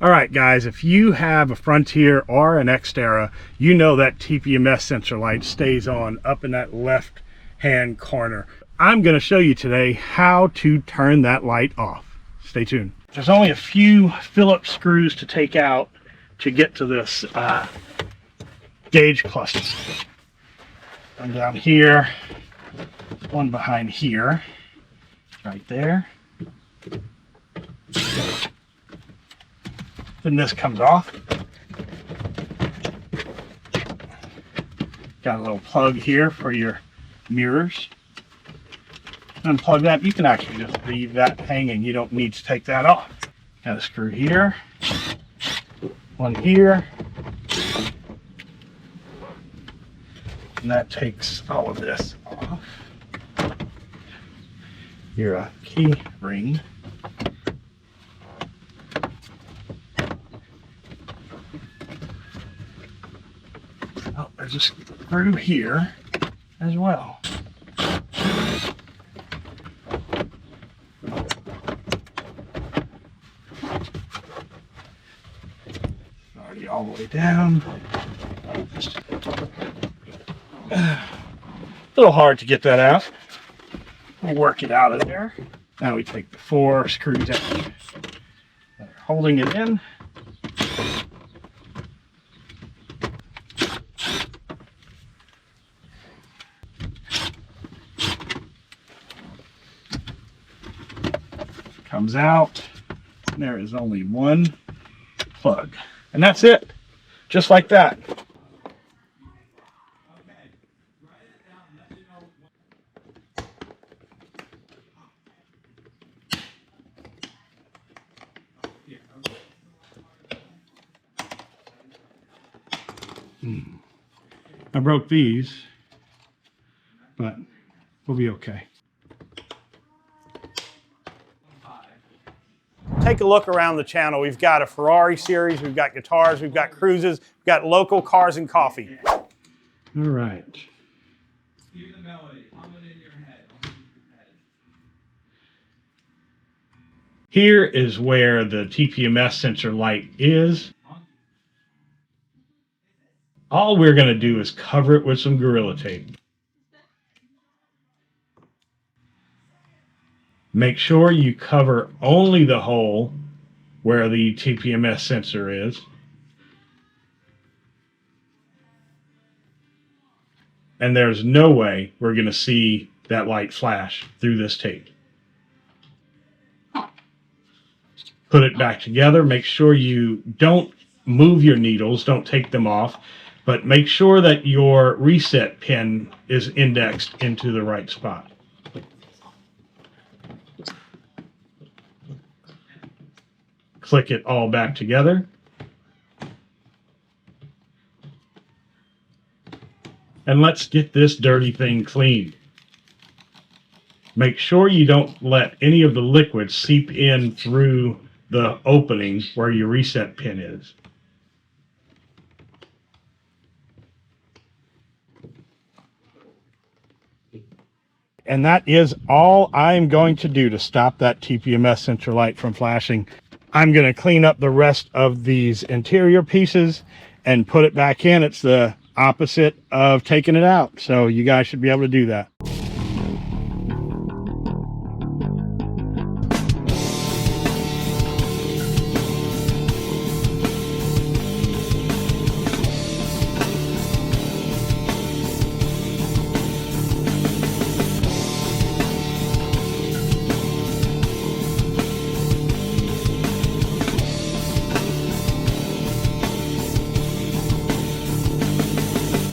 All right, guys, if you have a Frontier or an Xterra, you know that TPMS sensor light stays on up in that left hand corner. I'm going to show you today how to turn that light off. Stay tuned. There's only a few Phillips screws to take out to get to this gauge cluster. One down here, one behind here, right there. Then this comes off. Got a little plug here for your mirrors. Unplug that. You can actually just leave that hanging. You don't need to take that off. Got a screw here, one here, and that takes all of this off. Your key ring. Oh, there's a screw here as well. Already all the way down. A little hard to get that out. We'll work it out of there. Now we take the 4 screws out that are holding it in. Comes out, and there is only one plug, and that's it, just like that. I broke these, but we'll be okay. Take a look around the channel. We've got a Ferrari series, we've got guitars, we've got cruises, we've got local cars and coffee. All right. Hear the melody, hum it in your head. Here is where the TPMS sensor light is. All we're going to do is cover it with some Gorilla Tape. Make sure you cover only the hole where the TPMS sensor is. And there's no way we're going to see that light flash through this tape. Put it back together. Make sure you don't move your needles, don't take them off, but make sure that your reset pin is indexed into the right spot. Click it all back together. And let's get this dirty thing cleaned. Make sure you don't let any of the liquid seep in through the opening where your reset pin is. And that is all I'm going to do to stop that TPMS sensor light from flashing. I'm going to clean up the rest of these interior pieces and put it back in. It's the opposite of taking it out. So you guys should be able to do that.